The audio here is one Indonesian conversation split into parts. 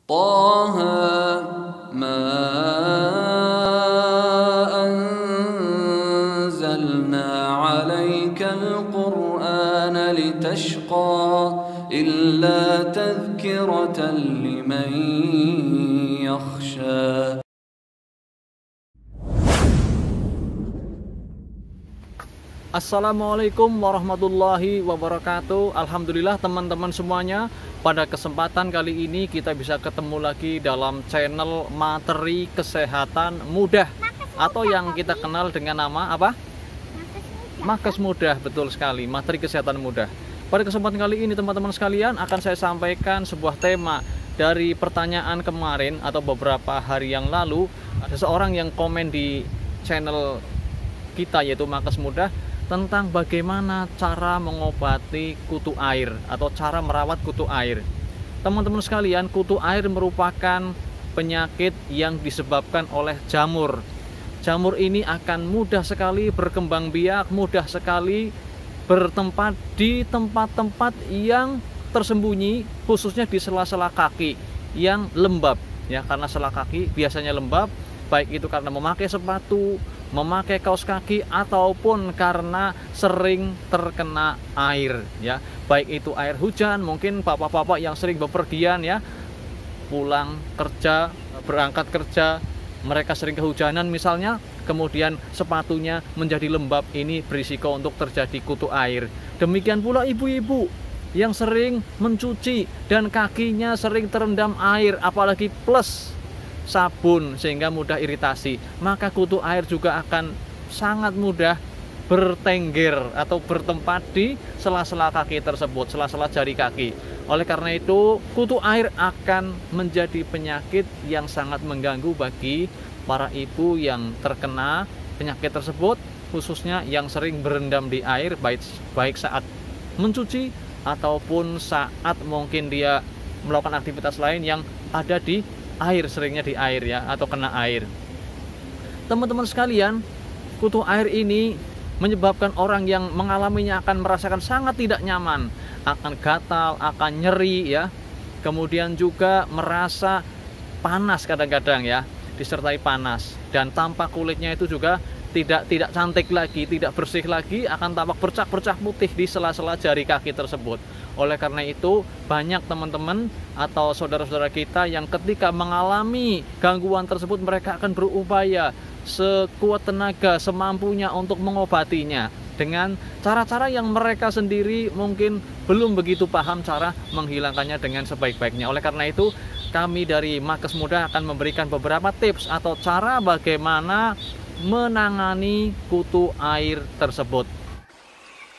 طه ما أنزلنا عليك القرآن لتشقى إلا تذكرة لمن يخشى. Assalamualaikum warahmatullahi wabarakatuh. Alhamdulillah teman-teman semuanya, pada kesempatan kali ini kita bisa ketemu lagi dalam channel Materi Kesehatan Mudah atau yang kita kenal dengan nama apa? Makes Mudah. Betul sekali, Materi Kesehatan Mudah. Pada kesempatan kali ini teman-teman sekalian akan saya sampaikan sebuah tema dari pertanyaan kemarin atau beberapa hari yang lalu. Ada seorang yang komen di channel kita yaitu Makes Mudah tentang bagaimana cara mengobati kutu air atau cara merawat kutu air. Teman-teman sekalian, kutu air merupakan penyakit yang disebabkan oleh jamur. Jamur ini akan mudah sekali berkembang biak, mudah sekali bertempat di tempat-tempat yang tersembunyi, khususnya di sela-sela kaki yang lembab ya, karena sela kaki biasanya lembab, baik itu karena memakai sepatu, memakai kaos kaki, ataupun karena sering terkena air ya, baik itu air hujan. Mungkin bapak-bapak yang sering bepergian ya, pulang kerja, berangkat kerja, mereka sering kehujanan misalnya, kemudian sepatunya menjadi lembab, ini berisiko untuk terjadi kutu air. Demikian pula ibu-ibu yang sering mencuci dan kakinya sering terendam air, apalagi plus sabun sehingga mudah iritasi, maka kutu air juga akan sangat mudah bertengger atau bertempat di sela-sela kaki tersebut, sela-sela jari kaki. Oleh karena itu, kutu air akan menjadi penyakit yang sangat mengganggu bagi para ibu yang terkena penyakit tersebut, khususnya yang sering berendam di air, baik saat mencuci ataupun saat mungkin dia melakukan aktivitas lain yang ada di air, seringnya di air ya, atau kena air. Teman-teman sekalian, kutu air ini menyebabkan orang yang mengalaminya akan merasakan sangat tidak nyaman, akan gatal, akan nyeri ya, kemudian juga merasa panas kadang-kadang ya, disertai panas, dan tampak kulitnya itu juga tidak cantik lagi, tidak bersih lagi, akan tampak bercak-bercak putih di sela-sela jari kaki tersebut. Oleh karena itu, banyak teman-teman atau saudara-saudara kita yang ketika mengalami gangguan tersebut, mereka akan berupaya sekuat tenaga, semampunya untuk mengobatinya dengan cara-cara yang mereka sendiri mungkin belum begitu paham cara menghilangkannya dengan sebaik-baiknya. Oleh karena itu, kami dari Makes Mudah akan memberikan beberapa tips atau cara bagaimana menangani kutu air tersebut.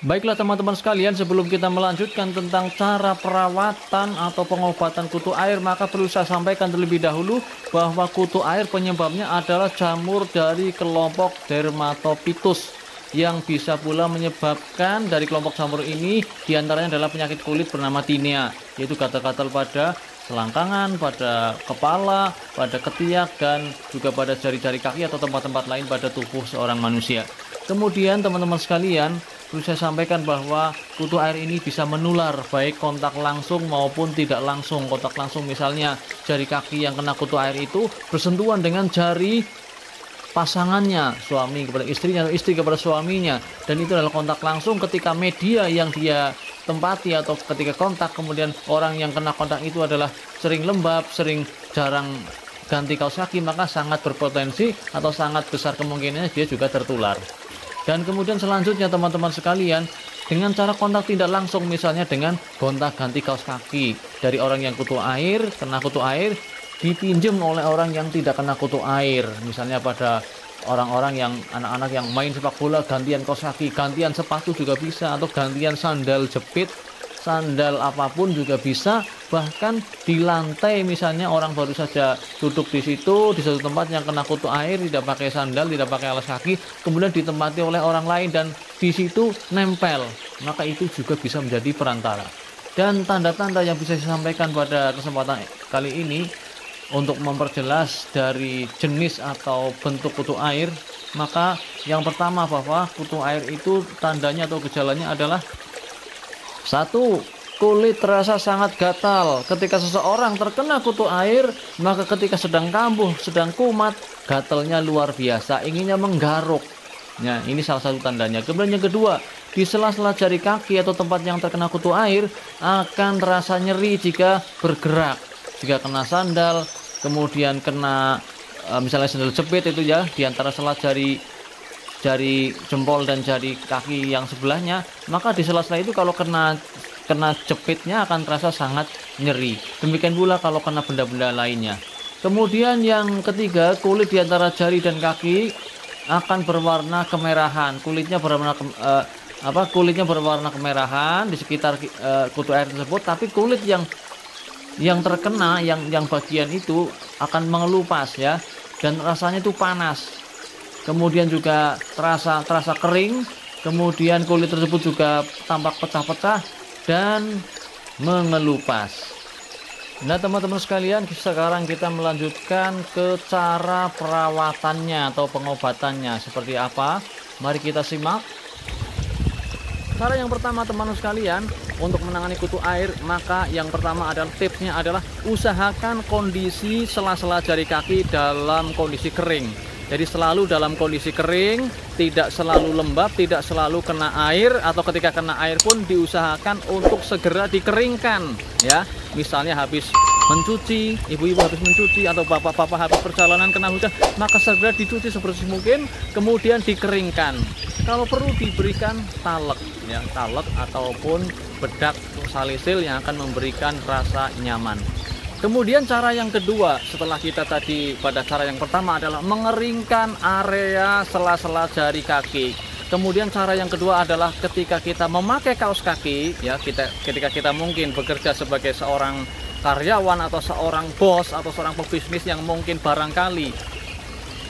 Baiklah teman-teman sekalian, sebelum kita melanjutkan tentang cara perawatan atau pengobatan kutu air, maka perlu saya sampaikan terlebih dahulu bahwa kutu air penyebabnya adalah jamur dari kelompok Dermatophytus, yang bisa pula menyebabkan dari kelompok jamur ini diantaranya adalah penyakit kulit bernama tinea, yaitu gatal-gatal pada selangkangan, pada kepala, pada ketiak, dan juga pada jari-jari kaki atau tempat-tempat lain pada tubuh seorang manusia. Kemudian teman-teman sekalian, perlu saya sampaikan bahwa kutu air ini bisa menular, baik kontak langsung maupun tidak langsung. Kontak langsung misalnya jari kaki yang kena kutu air itu bersentuhan dengan jari pasangannya, suami kepada istrinya atau istri kepada suaminya, dan itu adalah kontak langsung. Ketika media yang dia tempati atau ketika kontak, kemudian orang yang kena kontak itu adalah sering lembab, sering jarang ganti kaos kaki, maka sangat berpotensi atau sangat besar kemungkinannya dia juga tertular. Dan kemudian selanjutnya teman-teman sekalian, dengan cara kontak tidak langsung, misalnya dengan gonta ganti kaos kaki dari orang yang kutu air, kena kutu air, dipinjam oleh orang yang tidak kena kutu air. Misalnya pada orang-orang yang anak-anak yang main sepak bola, gantian kaos kaki, gantian sepatu juga bisa, atau gantian sandal jepit, sandal apapun juga bisa. Bahkan di lantai misalnya orang baru saja duduk di situ, di satu tempat yang kena kutu air, tidak pakai sandal, tidak pakai alas kaki, kemudian ditempati oleh orang lain dan di situ nempel, maka itu juga bisa menjadi perantara. Dan tanda-tanda yang bisa saya sampaikan pada kesempatan kali ini untuk memperjelas dari jenis atau bentuk kutu air, maka yang pertama bahwa kutu air itu tandanya atau gejalanya adalah satu, kulit terasa sangat gatal. Ketika seseorang terkena kutu air, maka ketika sedang kambuh, sedang kumat, gatalnya luar biasa, inginnya menggaruk. Nah, ini salah satu tandanya. Kemudian yang kedua, di sela-sela jari kaki atau tempat yang terkena kutu air akan terasa nyeri jika bergerak. Jika kena sandal, kemudian kena misalnya sandal jepit itu ya, di antara sela jari jempol dan jari kaki yang sebelahnya, maka di sela-sela itu kalau kena jepitnya akan terasa sangat nyeri. Demikian pula kalau kena benda-benda lainnya. Kemudian yang ketiga, kulit di antara jari dan kaki akan berwarna kemerahan. Kulitnya berwarna kemerahan di sekitar kutu air tersebut, tapi kulit yang terkena yang bagian itu akan mengelupas ya, dan rasanya itu panas. Kemudian juga terasa kering, kemudian kulit tersebut juga tampak pecah-pecah dan mengelupas. Nah teman-teman sekalian, sekarang kita melanjutkan ke cara perawatannya atau pengobatannya seperti apa. Mari kita simak. Cara yang pertama teman-teman sekalian, untuk menangani kutu air, maka yang pertama adalah tipsnya adalah usahakan kondisi sela-sela jari kaki dalam kondisi kering. Jadi selalu dalam kondisi kering, tidak selalu lembab, tidak selalu kena air, atau ketika kena air pun diusahakan untuk segera dikeringkan ya. Misalnya habis mencuci, ibu-ibu habis mencuci atau bapak-bapak habis perjalanan kena hujan, maka segera dicuci sebersih mungkin, kemudian dikeringkan. Kalau perlu diberikan talek ya, talek ataupun bedak salisil yang akan memberikan rasa nyaman. Kemudian cara yang kedua, setelah kita tadi pada cara yang pertama adalah mengeringkan area sela-sela jari kaki. Kemudian cara yang kedua adalah ketika kita memakai kaos kaki, ya ketika kita mungkin bekerja sebagai seorang karyawan atau seorang bos atau seorang pebisnis yang mungkin barangkali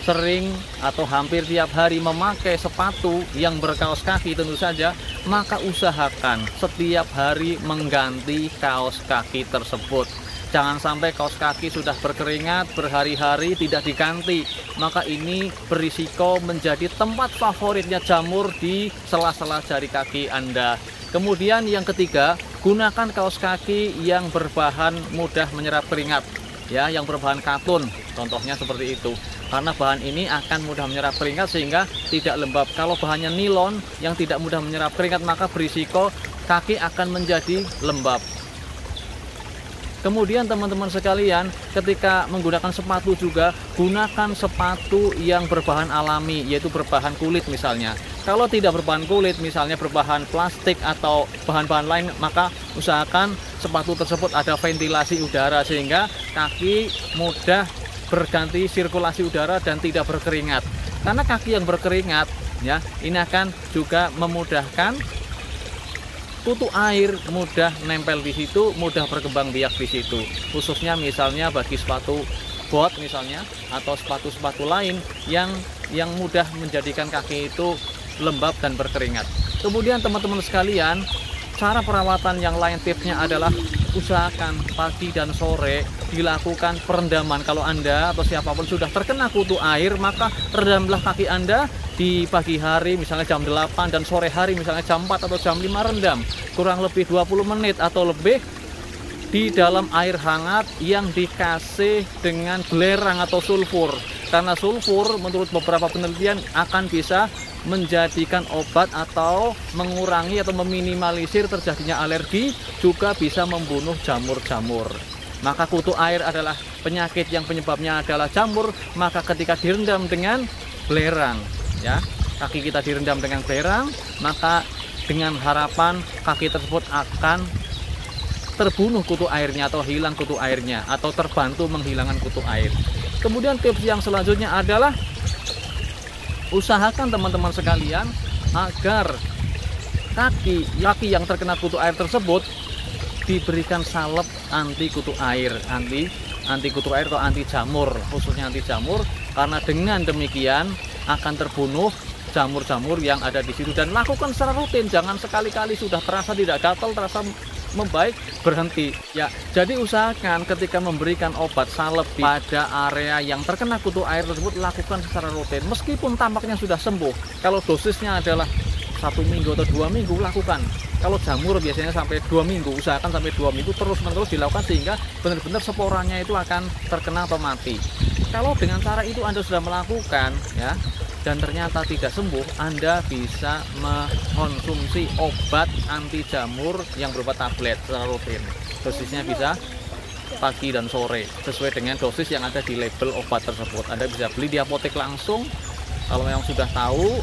sering atau hampir tiap hari memakai sepatu yang berkaos kaki tentu saja, maka usahakan setiap hari mengganti kaos kaki tersebut. Jangan sampai kaos kaki sudah berkeringat berhari-hari tidak diganti, maka ini berisiko menjadi tempat favoritnya jamur di sela-sela jari kaki Anda. Kemudian yang ketiga, gunakan kaos kaki yang berbahan mudah menyerap keringat, ya, yang berbahan katun, contohnya seperti itu. Karena bahan ini akan mudah menyerap keringat sehingga tidak lembab. Kalau bahannya nilon yang tidak mudah menyerap keringat, maka berisiko kaki akan menjadi lembab. Kemudian teman-teman sekalian, ketika menggunakan sepatu juga gunakan sepatu yang berbahan alami, yaitu berbahan kulit misalnya. Kalau tidak berbahan kulit, misalnya berbahan plastik atau bahan-bahan lain, maka usahakan sepatu tersebut ada ventilasi udara sehingga kaki mudah berganti sirkulasi udara dan tidak berkeringat. Karena kaki yang berkeringat ya, ini akan juga memudahkan kutu air mudah nempel di situ, mudah berkembang biak di situ. Khususnya misalnya bagi sepatu bot misalnya atau sepatu-sepatu lain yang mudah menjadikan kaki itu lembab dan berkeringat. Kemudian teman-teman sekalian, cara perawatan yang lain tipsnya adalah usahakan pagi dan sore dilakukan perendaman. Kalau Anda atau siapapun sudah terkena kutu air, maka rendamlah kaki Anda di pagi hari misalnya jam 8 dan sore hari misalnya jam 4 atau jam 5 rendam kurang lebih 20 menit atau lebih di dalam air hangat yang dikasih dengan belerang atau sulfur. Karena sulfur menurut beberapa penelitian akan bisa menjadikan obat atau mengurangi atau meminimalisir terjadinya alergi, juga bisa membunuh jamur-jamur. Maka kutu air adalah penyakit yang penyebabnya adalah jamur, maka ketika direndam dengan belerang ya, kaki kita direndam dengan belerang, maka dengan harapan kaki tersebut akan terbunuh kutu airnya atau hilang kutu airnya atau terbantu menghilangkan kutu air. Kemudian tips yang selanjutnya adalah usahakan teman-teman sekalian agar kaki yang terkena kutu air tersebut diberikan salep anti kutu air, anti kutu air atau anti jamur, khususnya anti jamur, karena dengan demikian akan terbunuh jamur-jamur yang ada di situ. Dan lakukan secara rutin, jangan sekali-kali sudah terasa tidak gatal, terasa membaik berhenti ya. Jadi usahakan ketika memberikan obat salep pada area yang terkena kutu air tersebut, lakukan secara rutin meskipun tampaknya sudah sembuh. Kalau dosisnya adalah 1 minggu atau 2 minggu, lakukan. Kalau jamur biasanya sampai 2 minggu, usahakan sampai 2 minggu terus-menerus dilakukan sehingga benar-benar sporanya itu akan terkena atau mati. Kalau dengan cara itu Anda sudah melakukan ya, dan ternyata tidak sembuh, Anda bisa mengkonsumsi obat anti jamur yang berupa tablet secara rutin. Dosisnya bisa pagi dan sore sesuai dengan dosis yang ada di label obat tersebut. Anda bisa beli di apotek langsung. Kalau memang sudah tahu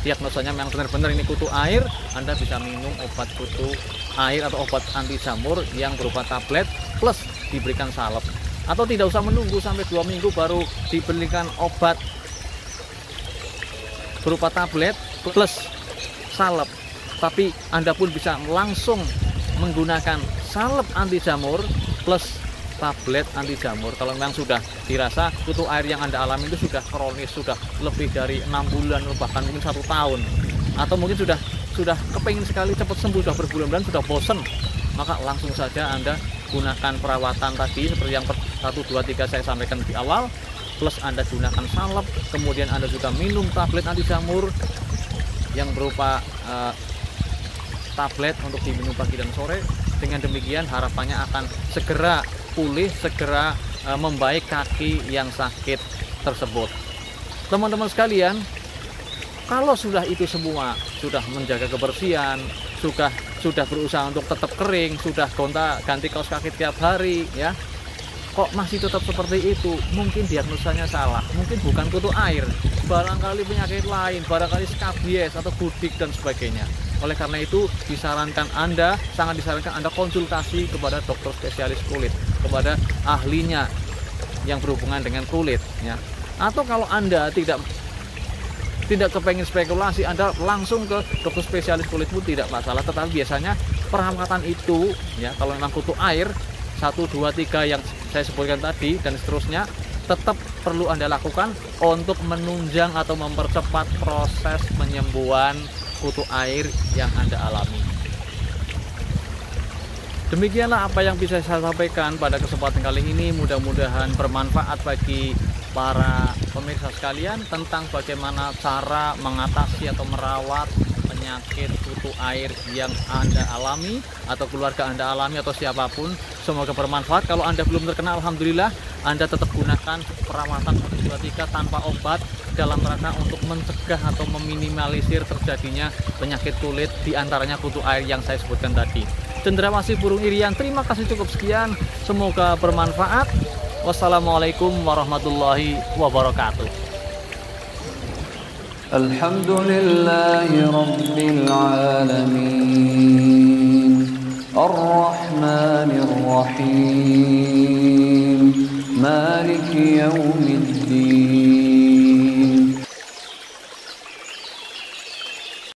diagnosanya memang benar-benar ini kutu air, Anda bisa minum obat kutu air atau obat anti jamur yang berupa tablet plus diberikan salep. Atau tidak usah menunggu sampai 2 minggu baru diberikan obat berupa tablet plus salep, tapi Anda pun bisa langsung menggunakan salep anti jamur plus tablet anti jamur kalau memang sudah dirasa kutu air yang Anda alami itu sudah kronis, sudah lebih dari 6 bulan bahkan mungkin 1 tahun, atau mungkin sudah kepingin sekali cepat sembuh, sudah berbulan-bulan, sudah bosen, maka langsung saja Anda gunakan perawatan tadi seperti yang 1, 2, 3 saya sampaikan di awal, plus Anda gunakan salep, kemudian Anda juga minum tablet anti jamur yang berupa tablet untuk diminum pagi dan sore. Dengan demikian harapannya akan segera pulih, segera membaik kaki yang sakit tersebut. Teman-teman sekalian, kalau sudah itu semua, sudah menjaga kebersihan, sudah berusaha untuk tetap kering, sudah gonta-ganti kaos kaki tiap hari ya, kok masih tetap seperti itu, mungkin diagnosanya salah, mungkin bukan kutu air, barangkali penyakit lain, barangkali skabies atau gudik dan sebagainya. Oleh karena itu sangat disarankan Anda konsultasi kepada dokter spesialis kulit, kepada ahlinya yang berhubungan dengan kulit ya. Atau kalau Anda tidak kepengen spekulasi, Anda langsung ke dokter spesialis kulit pun tidak masalah. Tetapi biasanya perawatan itu ya, kalau memang kutu air 1, 2, 3 yang saya sebutkan tadi dan seterusnya, tetap perlu Anda lakukan untuk menunjang atau mempercepat proses penyembuhan kutu air yang Anda alami. Demikianlah apa yang bisa saya sampaikan pada kesempatan kali ini. Mudah-mudahan bermanfaat bagi para pemirsa sekalian tentang bagaimana cara mengatasi atau merawat penyakit kutu air yang Anda alami atau keluarga Anda alami atau siapapun. Semoga bermanfaat. Kalau Anda belum terkena, alhamdulillah, Anda tetap gunakan perawatan 1, 2, 3 tanpa obat dalam rangka untuk mencegah atau meminimalisir terjadinya penyakit kulit, diantaranya kutu air yang saya sebutkan tadi. Cendrawasih burung irian, terima kasih, cukup sekian. Semoga bermanfaat. Wassalamualaikum warahmatullahi wabarakatuh. Alhamdulillahi Rabbil Alamin, Ar-Rahmanir Rahim, Maliki Yawmiddin.